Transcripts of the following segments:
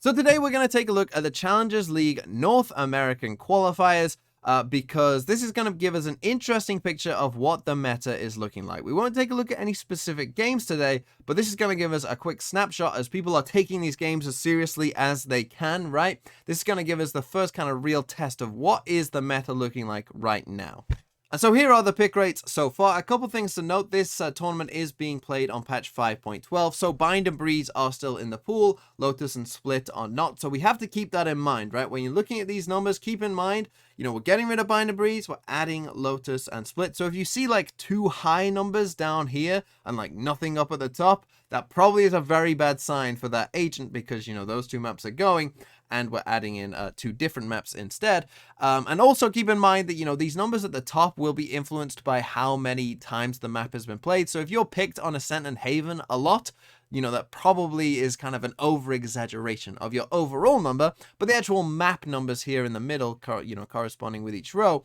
So today we're going to take a look at the Challengers League North American qualifiers because this is going to give us an interesting picture of what the meta is looking like. We won't take a look at any specific games today, but this is going to give us a quick snapshot as people are taking these games as seriously as they can, right? This is going to give us the first kind of real test of what is the meta looking like right now. And so here are the pick rates so far. A couple things to note, this tournament is being played on patch 5.12, so Bind and Breeze are still in the pool, Lotus and Split are not, so we have to keep that in mind, right? When you're looking at these numbers, keep in mind, we're getting rid of Bind and Breeze, we're adding Lotus and Split, so if you see like two high numbers down here and like nothing up at the top, that probably is a very bad sign for that agent because, those two maps are going, and we're adding in two different maps instead. And also keep in mind that, these numbers at the top will be influenced by how many times the map has been played. So if you're picked on Ascent and Haven a lot, that probably is kind of an over-exaggeration of your overall number, but the actual map numbers here in the middle, corresponding with each row,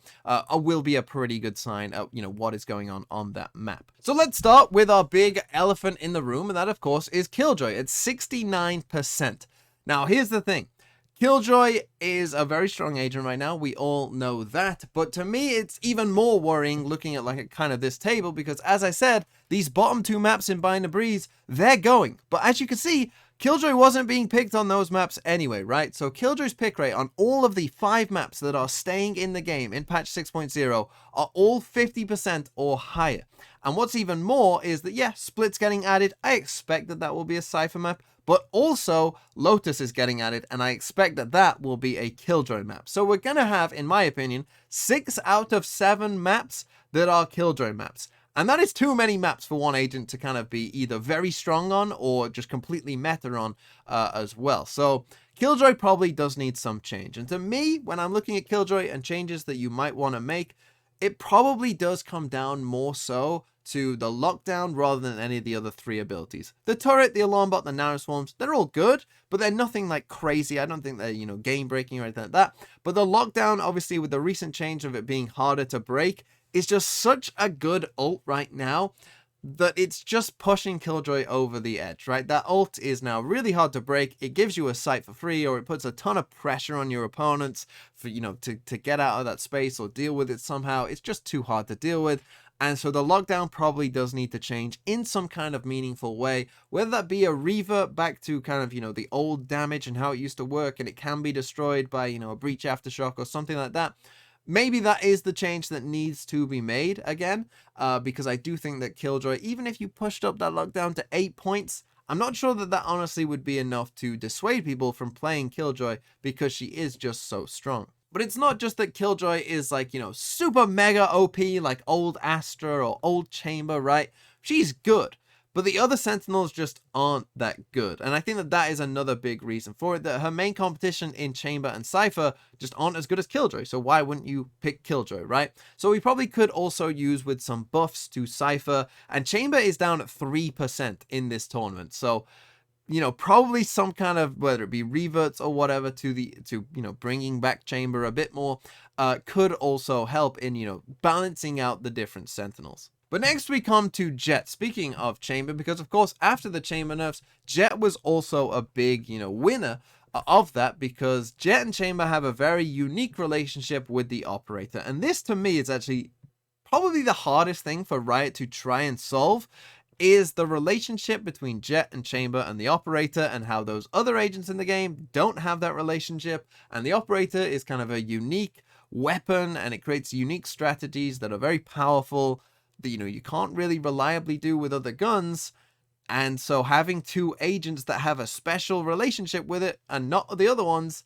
will be a pretty good sign of, what is going on that map. So let's start with our big elephant in the room, and that, of course, is Killjoy at 69%. Now, here's the thing. Killjoy is a very strong agent right now, we all know that, but to me it's even more worrying looking at like kind of this table because as I said, these bottom two maps in Bind and Breeze, they're going, but as you can see, Killjoy wasn't being picked on those maps anyway, right? So Killjoy's pick rate on all of the 5 maps that are staying in the game in patch 6.0 are all 50% or higher. And what's even more is that, yeah, Split's getting added. I expect that that will be a Cypher map, but also Lotus is getting added, and I expect that that will be a Killjoy map. So we're going to have, in my opinion, 6 out of 7 maps that are Killjoy maps. And that is too many maps for one agent to kind of be either very strong on or just completely meta on as well. So Killjoy probably does need some change. And to me, when I'm looking at Killjoy and changes that you might want to make, it probably does come down more so to the lockdown rather than any of the other 3 abilities. The turret, the alarm bot, the nano swarms, they're all good, but they're nothing like crazy. I don't think they're, game breaking or anything like that. But the lockdown, obviously with the recent change of it being harder to break, is just such a good ult right now that it's just pushing Killjoy over the edge, right? That ult is now really hard to break. It gives you a sight for free, or it puts a ton of pressure on your opponents for, to get out of that space or deal with it somehow. It's just too hard to deal with. And so the lockdown probably does need to change in some kind of meaningful way, whether that be a revert back to kind of, the old damage and how it used to work, and it can be destroyed by, a breach aftershock or something like that. Maybe that is the change that needs to be made again, because I do think that Killjoy, even if you pushed up that lockdown to 8 points, I'm not sure that that honestly would be enough to dissuade people from playing Killjoy because she is just so strong. But it's not just that Killjoy is like, super mega OP like old Astra or old Chamber, right? She's good. But the other Sentinels just aren't that good. And I think that that is another big reason for it, that her main competition in Chamber and Cypher just aren't as good as Killjoy. So why wouldn't you pick Killjoy, right? So we probably could also use with some buffs to Cypher. And Chamber is down at 3% in this tournament. So, probably some kind of, whether it be reverts or whatever to bringing back Chamber a bit more, could also help in, balancing out the different Sentinels. But next we come to Jett. Speaking of Chamber, because of course after the Chamber nerfs, Jett was also a big, winner of that, because Jett and Chamber have a very unique relationship with the Operator. And this to me is actually probably the hardest thing for Riot to try and solve, is the relationship between Jett and Chamber and the Operator, and how those other agents in the game don't have that relationship. And the Operator is kind of a unique weapon, and it creates unique strategies that are very powerful that, you can't really reliably do with other guns. And so having 2 agents that have a special relationship with it and not the other ones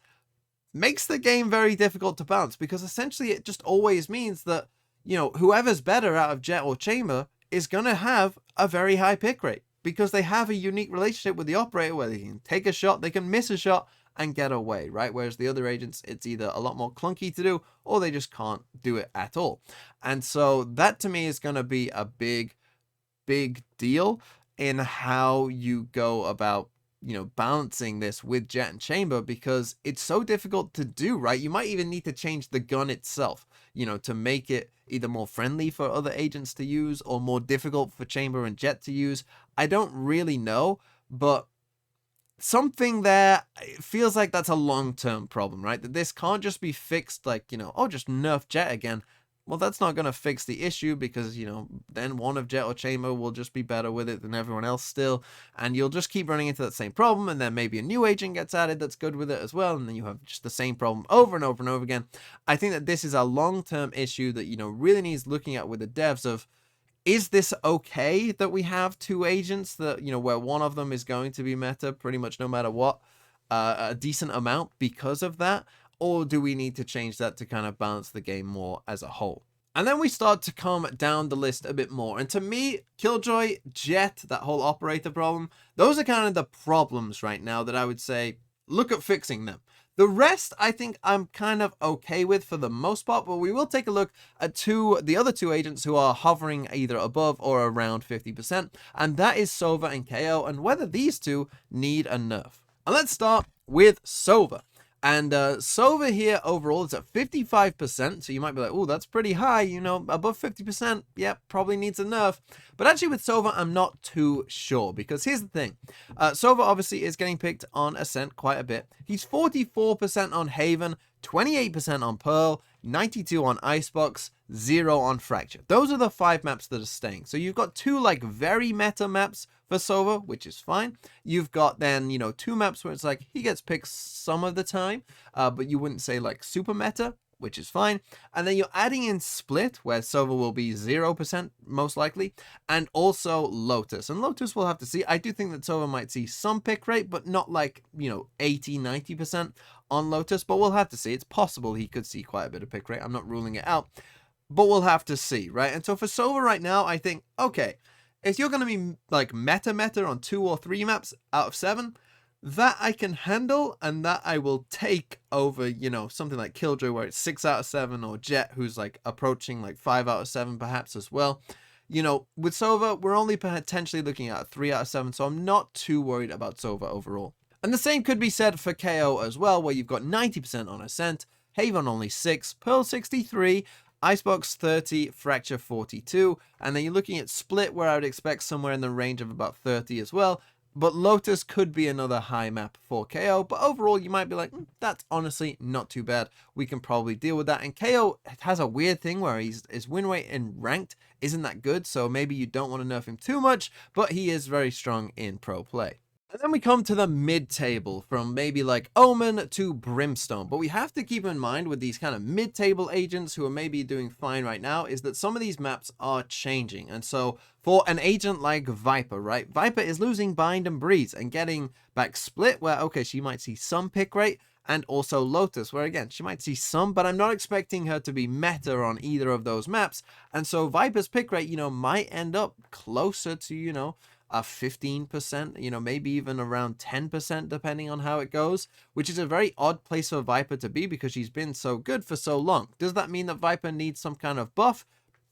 makes the game very difficult to balance, because essentially it just always means that, whoever's better out of Jett or Chamber is going to have a very high pick rate, because they have a unique relationship with the Operator where they can take a shot, they can miss a shot and get away, right? Whereas the other agents, it's either a lot more clunky to do, or they just can't do it at all. And so that to me is going to be a big deal in how you go about, balancing this with Jett and Chamber, because it's so difficult to do, right? You might even need to change the gun itself, to make it either more friendly for other agents to use or more difficult for Chamber and Jett to use. I don't really know, but something there, it feels like that's a long-term problem, right? That this can't just be fixed like, oh, just nerf Jet again. Well, that's not going to fix the issue because, then one of Jet or Chamber will just be better with it than everyone else still. And you'll just keep running into that same problem. And then maybe a new agent gets added that's good with it as well. And then you have just the same problem over and over and over again. I think that this is a long-term issue that, really needs looking at with the devs of, is this okay that we have two agents that, where one of them is going to be meta pretty much no matter what, a decent amount because of that? Or do we need to change that to kind of balance the game more as a whole? And then we start to come down the list a bit more. And to me, Killjoy, Jet, that whole operator problem, those are kind of the problems right now that I would say, look at fixing them. The rest, I think I'm kind of okay with for the most part, but we will take a look at the other two agents who are hovering either above or around 50%, and that is Sova and KO, and whether these two need a nerf. And let's start with Sova. And Sova here overall is at 55%, so you might be like, oh, that's pretty high, above 50%, yeah, probably needs a nerf. But actually with Sova, I'm not too sure, because here's the thing. Sova obviously is getting picked on Ascent quite a bit. He's 44% on Haven, 28% on Pearl, 92 on Icebox, 0 on Fracture. Those are the 5 maps that are staying. So you've got 2 like very meta maps for Sova, which is fine. You've got then, 2 maps where it's like he gets picked some of the time, but you wouldn't say like super meta, which is fine. And then you're adding in Split, where Sova will be 0% most likely, and also Lotus. And Lotus we'll have to see. I do think that Sova might see some pick rate, but not like, 80, 90% on Lotus, but we'll have to see. It's possible he could see quite a bit of pick rate. I'm not ruling it out, but we'll have to see, right? And so for Sova right now, I think, okay, if you're going to be like meta on 2 or 3 maps out of 7, that I can handle, and that I will take over, something like Killjoy where it's 6 out of 7, or Jet who's like approaching like 5 out of 7 perhaps as well. With Sova, we're only potentially looking at 3 out of 7, so I'm not too worried about Sova overall. And the same could be said for KO as well, where you've got 90% on Ascent, Haven only 6, Pearl 63, Icebox 30, Fracture 42, and then you're looking at Split where I would expect somewhere in the range of about 30 as well. But Lotus could be another high map for KO, but overall you might be like, that's honestly not too bad. We can probably deal with that. And KO has a weird thing where his win rate in ranked isn't that good, so maybe you don't want to nerf him too much, but he is very strong in pro play. And then we come to the mid-table, from maybe like Omen to Brimstone. But we have to keep in mind with these kind of mid-table agents who are maybe doing fine right now is that some of these maps are changing. And so for an agent like Viper, right? Viper is losing Bind and Breeze and getting back Split where, okay, she might see some pick rate, and also Lotus, where again, she might see some, but I'm not expecting her to be meta on either of those maps. And so Viper's pick rate, might end up closer to, a 15%, maybe even around 10% depending on how it goes, which is a very odd place for Viper to be because she's been so good for so long. Does that mean that Viper needs some kind of buff?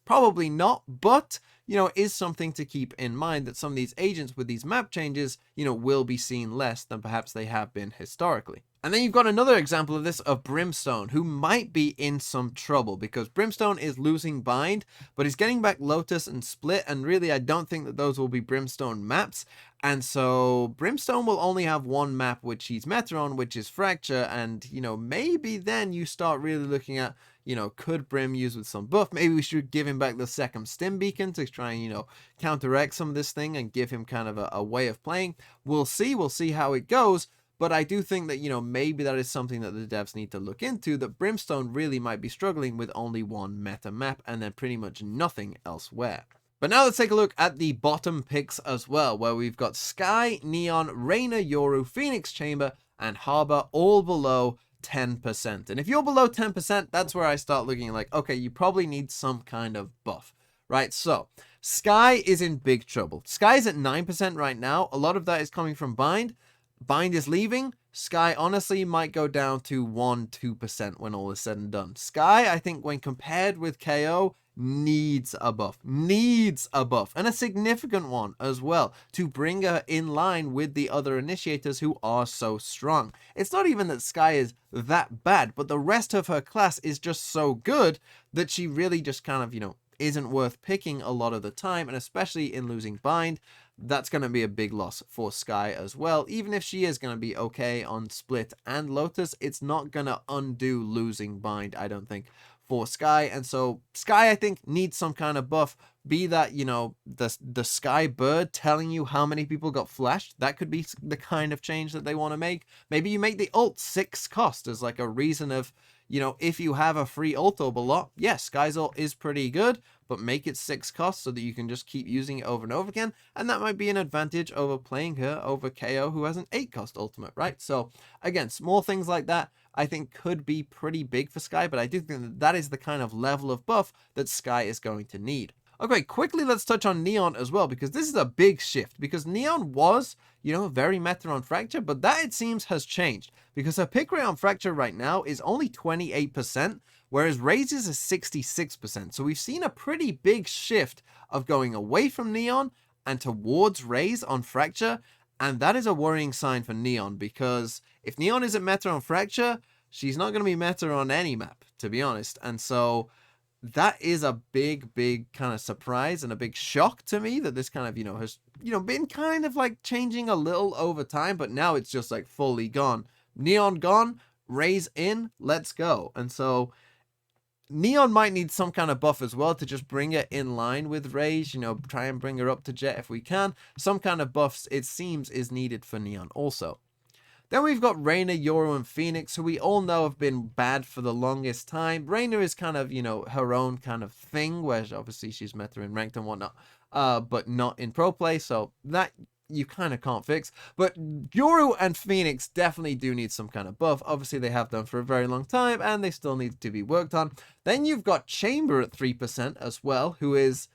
Probably not, but, is something to keep in mind that some of these agents with these map changes, will be seen less than perhaps they have been historically. And then you've got another example of this of Brimstone, who might be in some trouble because Brimstone is losing Bind, but he's getting back Lotus and Split, and really I don't think that those will be Brimstone maps. And so Brimstone will only have one map which he's meta on, which is Fracture, and, maybe then you start really looking at, could Brim use with some buff? Maybe we should give him back the second Stim Beacon to try and, counteract some of this thing and give him kind of a way of playing. We'll see how it goes. But I do think that, maybe that is something that the devs need to look into, that Brimstone really might be struggling with only one meta map and then pretty much nothing elsewhere. But now let's take a look at the bottom picks as well, where we've got Skye, Neon, Reyna, Yoru, Phoenix Chamber, and Harbor all below 10%. And if you're below 10%, that's where I start looking like, okay, you probably need some kind of buff, right? So Skye is in big trouble. Skye's at 9% right now. A lot of that is coming from Bind. Bind is leaving. Skye honestly might go down to 1-2% when all is said and done. Skye, I think when compared with KO, needs a buff, and a significant one as well, to bring her in line with the other initiators who are so strong. It's not even that Skye is that bad, but the rest of her class is just so good that she really just kind of, isn't worth picking a lot of the time, and especially in losing Bind. that's going to be a big loss for Skye as well. Even if she is going to be okay on Split and Lotus, it's not going to undo losing Bind, I don't think, for Skye. And so Skye, I think, needs some kind of buff. Be that, you know, the Skye bird telling you how many people got flashed. That could be the kind of change that they want to make. Maybe you make the ult 6 cost as like a reason of, you know, if you have a free ult orb a lot, yes, Skye's ult is pretty good, but make it 6 cost so that you can just keep using it over and over again. And that might be an advantage over playing her over KO, who has an 8 cost ultimate, right? So again, small things like that I think could be pretty big for Skye, but I do think that that is the kind of level of buff that Skye is going to need. Okay, quickly let's touch on Neon as well, because this is a big shift, because Neon was, you know, very meta on Fracture, but that it seems has changed, because her pick rate on Fracture right now is only 28%, whereas Raze's is 66%. So we've seen a pretty big shift of going away from Neon and towards Raze on Fracture, and that is a worrying sign for Neon, because if Neon isn't meta on Fracture, she's not going to be meta on any map, to be honest, and so that is a big kind of surprise and a big shock to me that this kind of, you know, has, you know, been kind of like changing a little over time, but now it's just like fully gone. Neon gone, Raze in, let's go. And so Neon might need some kind of buff as well to just bring it in line with Raze, you know, try and bring her up to Jet if we can. Some kind of buffs, it seems, is needed for Neon also. Then we've got Reyna, Yoru, and Phoenix, who we all know have been bad for the longest time. Reyna is kind of, you know, her own kind of thing, where obviously she's meta in ranked and whatnot, but not in pro play, so that you kind of can't fix. But Yoru and Phoenix definitely do need some kind of buff. Obviously, they have done for a very long time, and they still need to be worked on. Then you've got Chamber at 3% as well, who is,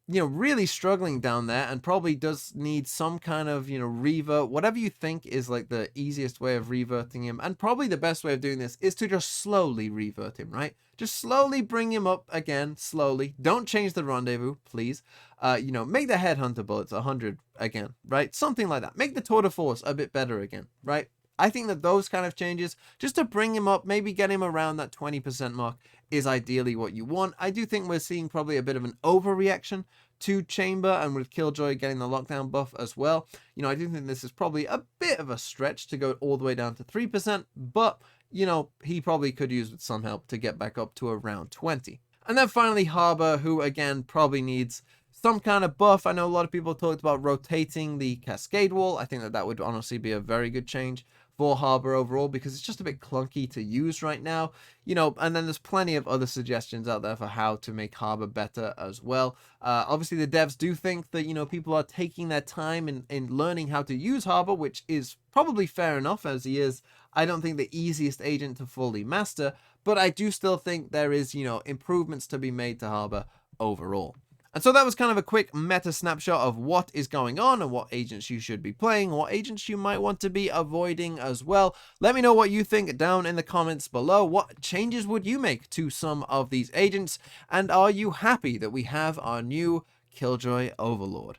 you know, really struggling down there and probably does need some kind of, you know, revert, whatever you think is like the easiest way of reverting him. And probably the best way of doing this is to just slowly revert him, right? Just slowly bring him up again, slowly. Don't change the rendezvous, please. You know, make the headhunter bullets 100 again, right? Something like that. Make the tour de force a bit better again, right? I think that those kind of changes, just to bring him up, maybe get him around that 20% mark, is ideally what you want. I do think we're seeing probably a bit of an overreaction to Chamber, and with Killjoy getting the lockdown buff as well. You know, I do think this is probably a bit of a stretch to go all the way down to 3%, but, you know, he probably could use some help to get back up to around 20. And then finally, Harbor, who again probably needs some kind of buff. I know a lot of people talked about rotating the Cascade Wall. I think that that would honestly be a very good change for Harbor overall, because it's just a bit clunky to use right now, you know. And then there's plenty of other suggestions out there for how to make Harbor better as well. Obviously the devs do think that, you know, people are taking their time in learning how to use Harbor, which is probably fair enough, as he is, I don't think, the easiest agent to fully master, but I do still think there is, you know, improvements to be made to Harbor overall. And so that was kind of a quick meta snapshot of what is going on and what agents you should be playing, what agents you might want to be avoiding as well. Let me know what you think down in the comments below. What changes would you make to some of these agents? And are you happy that we have our new Killjoy Overlord?